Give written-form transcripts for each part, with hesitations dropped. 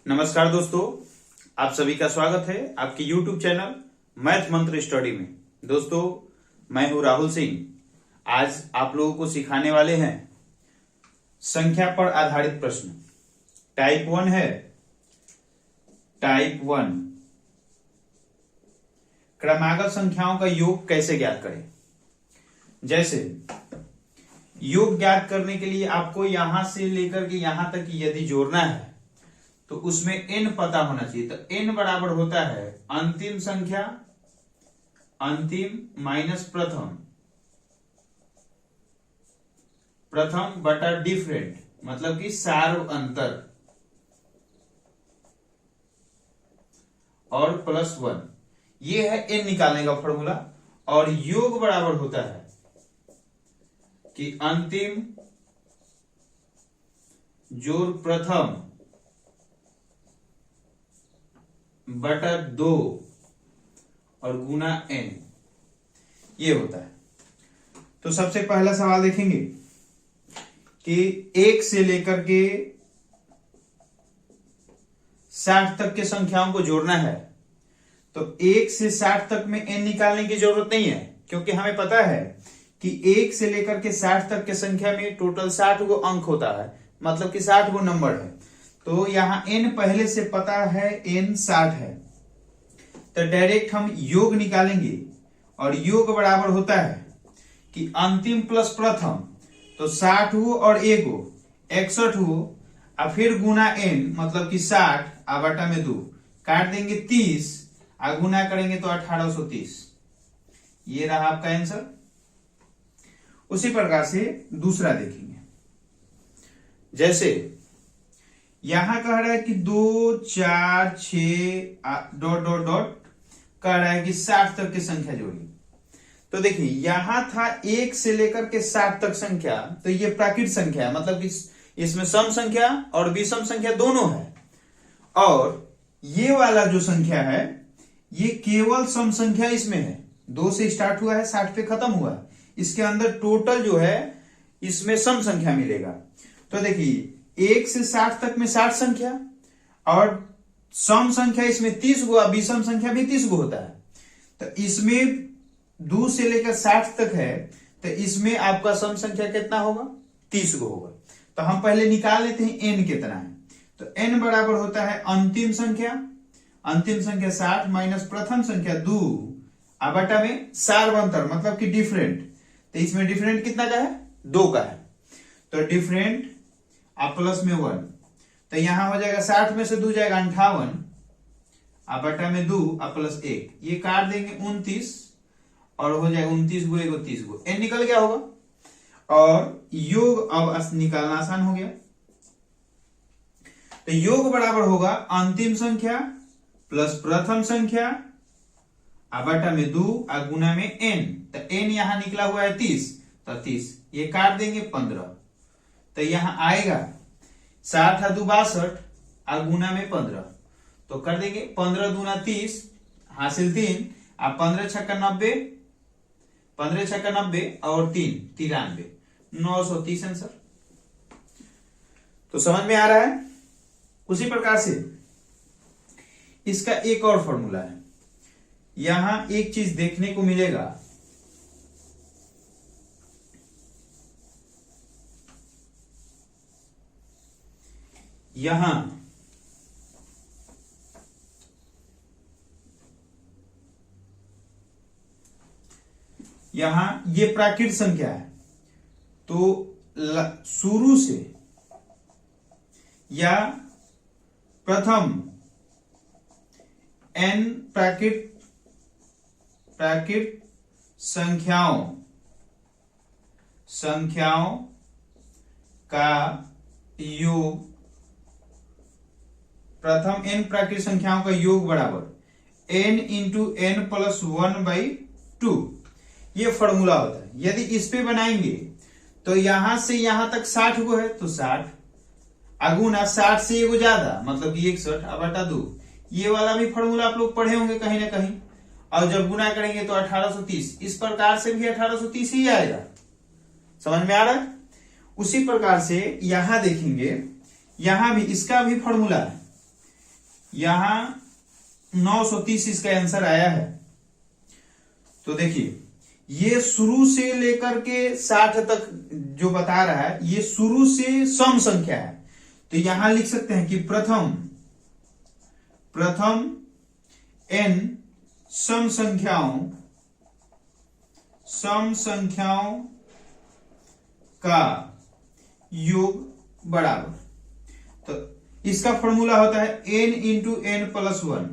नमस्कार दोस्तों, आप सभी का स्वागत है आपके YouTube चैनल मैथ मंत्र स्टडी में। दोस्तों, मैं हूं राहुल सिंह। आज आप लोगों को सिखाने वाले हैं संख्या पर आधारित प्रश्न। टाइप 1 है। टाइप 1 क्रमागत संख्याओं का योग कैसे ज्ञात करें। जैसे योग ज्ञात करने के लिए आपको यहां से लेकर के यहां तक यदि जोड़ना है तो उसमें n पता होना चाहिए। तो n बराबर होता है अंतिम संख्या, अंतिम माइनस प्रथम, प्रथम बटा डिफरेंट, मतलब कि सार्व अंतर, और प्लस 1। ये है n निकालने का फॉर्मूला। और योग बराबर होता है कि अंतिम जोड़ प्रथम बटा 2 और गुना n, ये होता है। तो सबसे पहला सवाल देखेंगे कि 1 से लेकर के 60 तक के संख्याओं को जोड़ना है। तो 1 से 60 तक में n निकालने की जरूरत नहीं है, क्योंकि हमें पता है कि 1 से लेकर के 60 तक के संख्या में टोटल 60 गो अंक होता है, मतलब कि 60 गो नंबर है। तो यहां n पहले से पता है, n 60 है। तो डायरेक्ट हम योग निकालेंगे और योग बराबर होता है कि अंतिम प्लस प्रथम, तो 60 हो और 1 हो 61 हो, और फिर गुना n, मतलब कि 60 और बटा में 2 काट देंगे 30 और गुना करेंगे तो 1830। ये रहा आपका आंसर। उसी प्रकार से दूसरा देखेंगे। जैसे यहां कह रहा है कि 2 4 6 डॉट डॉट डॉट कह रहा है कि 60 तक की संख्या जोड़िए। तो देखिए यहां था 1 से लेकर के 60 तक संख्या, तो ये प्राकृत संख्या है, मतलब कि इसमें सम संख्या और विषम संख्या दोनों है। और ये वाला जो संख्या है ये केवल सम संख्या इसमें है। 2 से स्टार्ट हुआ है, 60 पे खत्म हुआ है। इसके अंदर टोटल जो है इसमें सम संख्या मिलेगा। तो देखिए 1 से 60 तक में 60 संख्या और सम संख्या इसमें 30 गो, विषम संख्या भी 30 गो होता है। तो इसमें 2 से लेकर 60 तक है, तो इसमें आपका सम संख्या कितना होगा? 30 गो होगा। तो हम पहले निकाल लेते हैं n कितना है। तो n बराबर होता है अंतिम संख्या, अंतिम संख्या 60 माइनस प्रथम संख्या 2 बटा में सार्वंतर, मतलब कि डिफरेंट। तो इसमें डिफरेंट कितना का है? 2 का है। तो डिफरेंट प्लस में 1, तो यहां हो जाएगा 60 में से 2 जाएगा 58 बटा में 2 प्लस 1, ये काट देंगे 29 और हो जाएगा 29 गो 1 30 गो, n निकल गया होगा। और योग अब निकालना आसान हो गया। तो योग बराबर होगा अंतिम संख्या प्लस प्रथम संख्या बटा में 2 गुना में n। तो n यहां निकला हुआ है 30, तो 30 ये काट देंगे 15। तो यहां आएगा 60 है 2 62 गुना में 15, तो कर देंगे 15 दूना 30 हासिल 3 अब 15 छक्का 90, 15 छक्का 90 और 3 93, 930 आंसर। तो समझ में आ रहा है। उसी प्रकार से इसका एक और फॉर्मूला है। यहां एक चीज देखने को मिलेगा, यहां ये प्राकृत संख्या है। तो शुरू से या प्रथम n प्राकृत संख्याओं का योग, प्रथम n प्राकृत संख्याओं का योग बराबर n इंटू n प्लस 1/2। ये फॉर्मूला होता है। यदि इस पे बनाएंगे तो यहां से यहां तक 60 गो है, तो 60 अगुना 60 से एगो ज्यादा, मतलब कि 61 बटा 2। ये वाला भी फॉर्मूला आप लोग पढ़े होंगे कहीं ना कहीं। और जब गुना करेंगे तो 1830, इस प्रकार से भी 1830 ही आएगा। समझ में आ रहा है। उसी प्रकार से यहां देखेंगे, यहां भी इसका भी फॉर्मूला है यहां 930 इसका आंसर आया है। तो देखिए ये शुरू से लेकर के 60 तक जो बता रहा है ये शुरू से सम संख्या है। तो यहां लिख सकते हैं कि प्रथम n सम संख्याओं का योग बराबर। तो इसका फॉर्मूला होता है n इंटू n प्लस 1,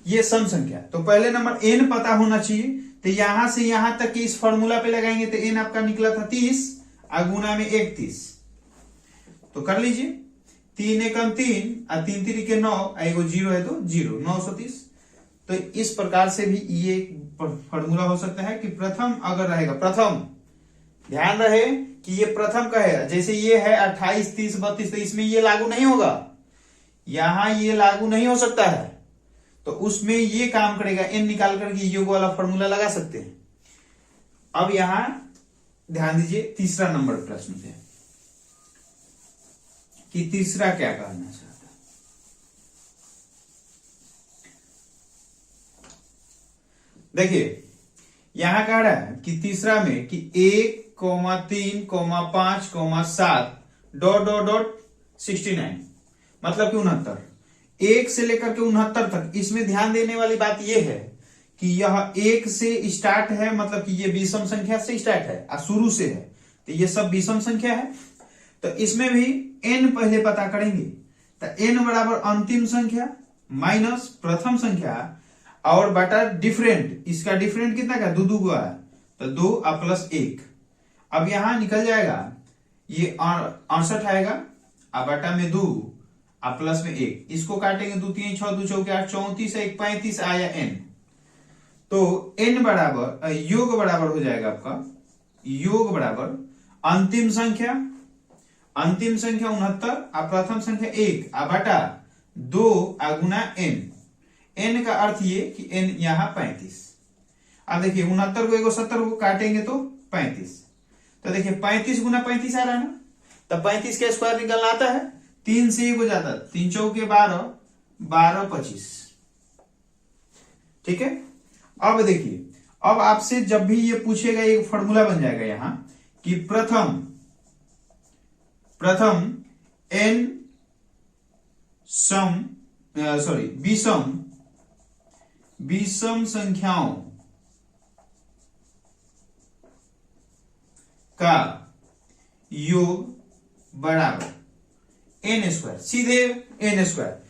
ये सम संख्या। तो पहले नंबर n पता होना चाहिए, तो यहां से यहां तक के इस फॉर्मूला पे लगाएंगे तो n आपका निकला था 30 गुना में 31। तो कर लीजिए 3 एकम 3 और 3 3 के 9 एगो 0 है तो 0 930। तो इस प्रकार से भी ये फॉर्मूला हो सकता है कि प्रथम अगर रहेगा, प्रथम ध्यान रहे कि ये प्रथम का है। जैसे ये है 28 30 32, तो इसमें ये लागू नहीं होगा, यहां ये लागू नहीं हो सकता है। तो उसमें ये काम करेगा, n निकाल करके योग वाला फॉर्मूला लगा सकते हैं। अब यहां ध्यान दीजिए तीसरा नंबर प्रश्न पे कि तीसरा क्या कहना चाहता है। देखिए यहां कह रहा है कि तीसरा में कि 1, 3, 5, 7 ... 69 मतलब कि 69, 1 से लेकर के 69 तक। इसमें ध्यान देने वाली बात यह है कि यह 1 से स्टार्ट है, मतलब कि ये विषम संख्या से स्टार्ट है और शुरू से है, तो ये सब विषम संख्या है। तो इसमें भी n पहले पता करेंगे, तो n बराबर अंतिम संख्या माइनस प्रथम संख्या और बटा डिफरेंट। इसका डिफरेंट कितना का 2 2 है, तो 2 प्लस 1। अब यहां निकल जाएगा ये 68 आएगा और बटा में 2 और प्लस में 1। इसको काटेंगे 2 3 6 2 4 8 34 1 35 आया n। तो n बराबर योग बराबर हो जाएगा आपका, योग बराबर अंतिम संख्या 69 और प्रथम संख्या 1 और बटा 2 गुना n। n का अर्थ ये कि n यहां 35। अब देखिए 69 को 70 को काटेंगे तो 35। तो देखिए 35 गुना 35 आ रहा है ना, तो 35 का स्क्वायर निकलना आता है, 3 से 1 हो जाता है, 3 चौके 12 12 25। ठीक है। अब देखिए अब आपसे जब भी ये पूछेगा एक फॉर्मूला बन जाएगा यहां कि प्रथम n विषम संख्याओं का योग बराबर n स्क्वायर, सीधे n स्क्वायर।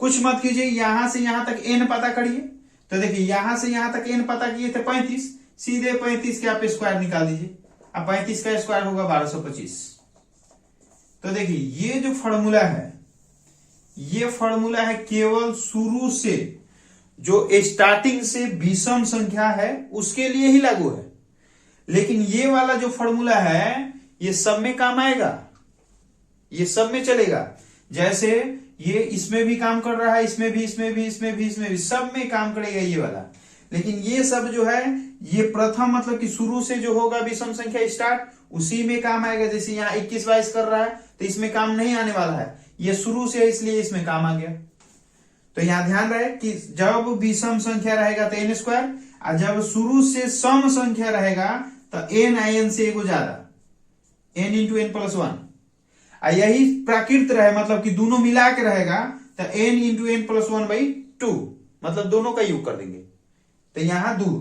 कुछ मत कीजिए, यहां से यहां तक n पता करिए। तो देखिए यहां से यहां तक n पता किए थे 35, सीधे 35 के आप स्क्वायर निकाल दीजिए। अब 35 का स्क्वायर होगा 1225। तो देखिए ये जो फॉर्मूला है, ये फॉर्मूला है केवल शुरू से जो स्टार्टिंग से विषम संख्या है उसके लिए ही लागू है। लेकिन ये वाला जो फॉर्मूला है ये सब में काम आएगा, ये सब में चलेगा। जैसे ये इसमें भी काम कर रहा है, इसमें भी सब में काम करेगा ये वाला। लेकिन ये सब जो है ये प्रथम मतलब कि शुरू से जो होगा विषम संख्या स्टार्ट, उसी में काम आएगा। जैसे यहाँ 21 22 कर रहा है तो इसमें काम नहीं आने वाला है, ये शुरू से है इसलिए इसमें काम आ गया। तो यहां ध्यान रहे कि जब विषम संख्या रहेगा तो n स्क्वायर, और जब शुरू से सम संख्या रहेगा तो n से 1 ज्यादा, n इंटू n प्लस 1। यही प्राकृत रहे मतलब कि दोनों मिला के रहेगा तो n इंटू n प्लस 1/2, मतलब दोनों का योग कर देंगे। तो यहां दूर,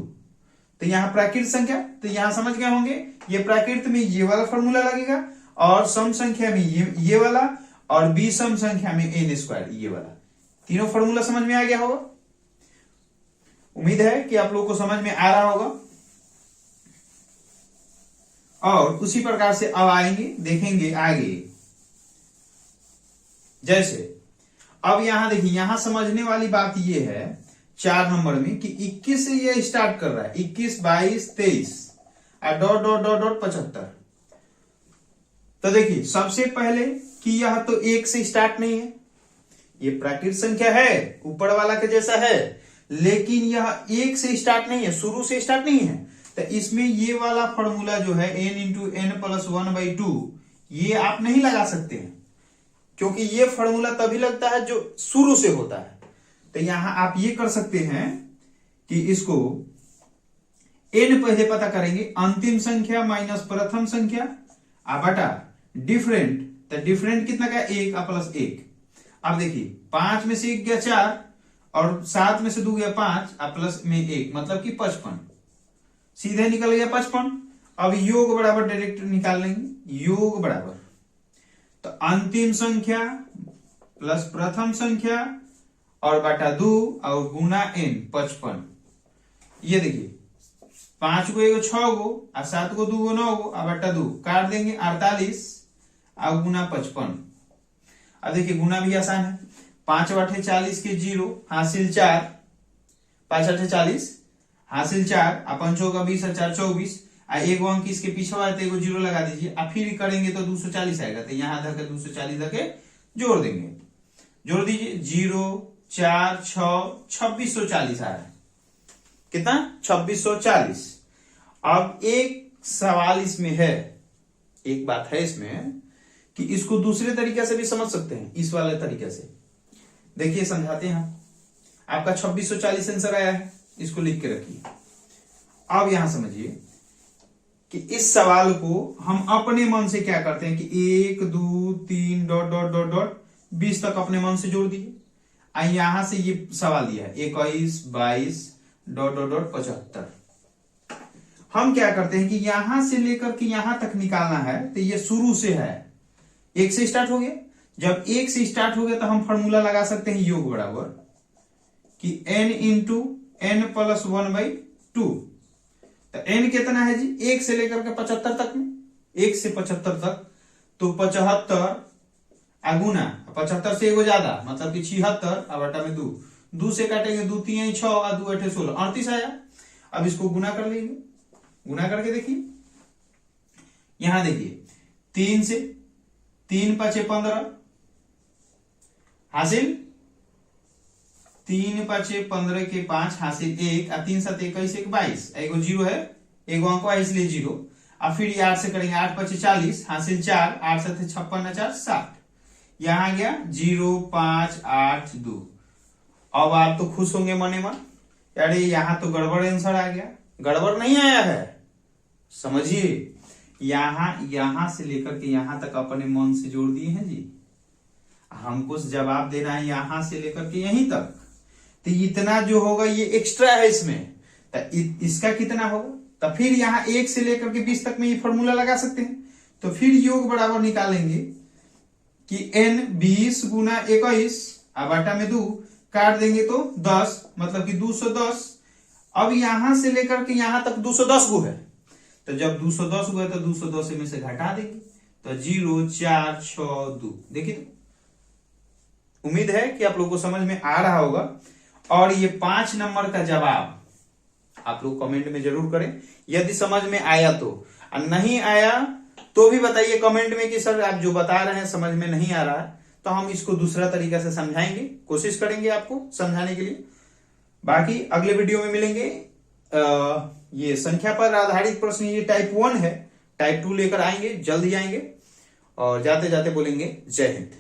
तो यहां प्राकृत संख्या, तो यहां समझ गए होंगे ये प्राकृत में ये वाला फॉर्मूला लगेगा और सम संख्या में ये वाला और विषम संख्या में n स्क्वायर ये वाला। तीनों फॉर्मूला समझ में आ गया होगा। उम्मीद है कि आप लोगों को समझ में आ रहा होगा। और उसी प्रकार से अब आएंगे, देखेंगे आगे। जैसे अब यहां देखिए, यहां समझने वाली बात यह है 4 नंबर में कि 21 से ये स्टार्ट कर रहा है, 21 22 23 और ... 75। तो देखिए सबसे पहले कि यह तो 1 से स्टार्ट नहीं है, ये प्राकृत संख्या है ऊपर वाला के जैसा है, लेकिन यह 1 से स्टार्ट नहीं है, शुरू से स्टार्ट नहीं है। तो इसमें ये वाला फॉर्मूला जो है n इंटू n प्लस 1/2 ये आप नहीं लगा सकते हैं। क्योंकि ये फॉर्मूला तभी लगता है जो शुरू से होता है। तो यहां आप ये कर सकते हैं कि इसको n पहले पता करेंगे, अंतिम संख्या माइनस प्रथम संख्या बटा डिफरेंट। तो डिफरेंट कितना का 1 प्लस 1। अब देखिए 5 में से 1 गया 4 और 7 में से 2 गया 5 प्लस में 1 मतलब कि 55, सीधे निकल गया 55। अब योग बराबर डायरेक्ट निकाल लेंगे, योग बराबर तो अंतिम संख्या प्लस प्रथम संख्या और बटा 2 और गुना n 55। ये देखिए 5 को 1 6 गो और 7 को 2 गो 9 गो और बटा 2 काट देंगे 48 और गुना 55। अब देखिए गुना भी आसान है, 5 8 40 के 0 हासिल 4, 5 8 40 हासिल 4 अपन 4 का 20 और 4 24 एक अंक इसके पीछे आए तो एगो 0 लगा दीजिए। अब फिर करेंगे तो 240 आएगा, तो यहां धरकर 240 धरके जोड़ देंगे, जोड़ दीजिए 0 4 6 2640 आ रहा है। कितना 2640। अब एक सवाल इसमें है, एक बात है इसमें कि इसको दूसरे तरीके से भी समझ सकते हैं, इस वाले तरीके से। देखिए समझाते हैं। आपका 2640 आंसर आया है, इसको लिख के रखिए। अब यहां समझिए कि इस सवाल को हम अपने मन से क्या करते हैं कि 1 2 3 डॉट डॉट डॉट डॉट 20 तक अपने मन से जोड़ दिए। यहां से ये सवाल दिया है 21 22 डॉट डॉट डॉट 75। हम क्या करते हैं कि यहां से लेकर के यहां तक निकालना है, तो ये शुरू से है, 1 से स्टार्ट हो गया। जब 1 से स्टार्ट हो गया तो हम फॉर्मूला लगा सकते हैं योग बराबर कि n इंटू n प्लस 1/2। तो n कितना है जी, 1 से लेकर के 75 तक में, 1 से 75 तक, तो 75 गुना 75 से एगो ज्यादा मतलब कि 76 और बटा में 2 से काटेंगे 2 3 6 और 2 8 16 38 आया। अब इसको गुना कर लेंगे, गुना करके देखिए, यहां देखिए 3 से 3 5 15 हासिल 3 5 15 के 5 हासिल 1 और 3 7 21 1 22 एगो 0 है, एगो अंक है इसलिए 0। अब फिर 8 से करेंगे 8 5 40 हासिल 4 8 7 56 4 60, यहां गया 0 5 8 2। अब आप तो खुश होंगे मने मन, अरे यहां तो गड़बड़ आंसर आ गया। गड़बड़ नहीं आया है, समझिए यहां से लेकर के यहां तक अपने मन से जोड़ दिए हैं जी। हमको जवाब देना है यहां से लेकर के यहीं तक, तो इतना जो होगा ये एक्स्ट्रा है इसमें, तो इसका कितना होगा। तो फिर यहां 1 से लेकर के 20 तक में ये फॉर्मूला लगा सकते हैं। तो फिर योग बराबर निकालेंगे कि n 20 गुना 21 बटा में 2 काट देंगे तो 10 मतलब कि 210। अब यहां से लेकर के यहां तक 210 गो है, तो जब 210 गो है तो 210 में से घटा देंगे, तो 0 4 6 2। देखिए उम्मीद है कि आप लोग को समझ में आ रहा होगा। और ये 5 नंबर का जवाब आप लोग कमेंट में जरूर करें, यदि समझ में आया तो, और नहीं आया तो भी बताइए कमेंट में कि सर आप जो बता रहे हैं समझ में नहीं आ रहा है, तो हम इसको दूसरा तरीका से समझाएंगे, कोशिश करेंगे आपको समझाने के लिए। बाकी अगले वीडियो में मिलेंगे। ये संख्या पर आधारित प्रश्न, ये टाइप 1 है, टाइप 2 लेकर आएंगे, जल्दी आएंगे। और जाते जाते बोलेंगे जय हिंद।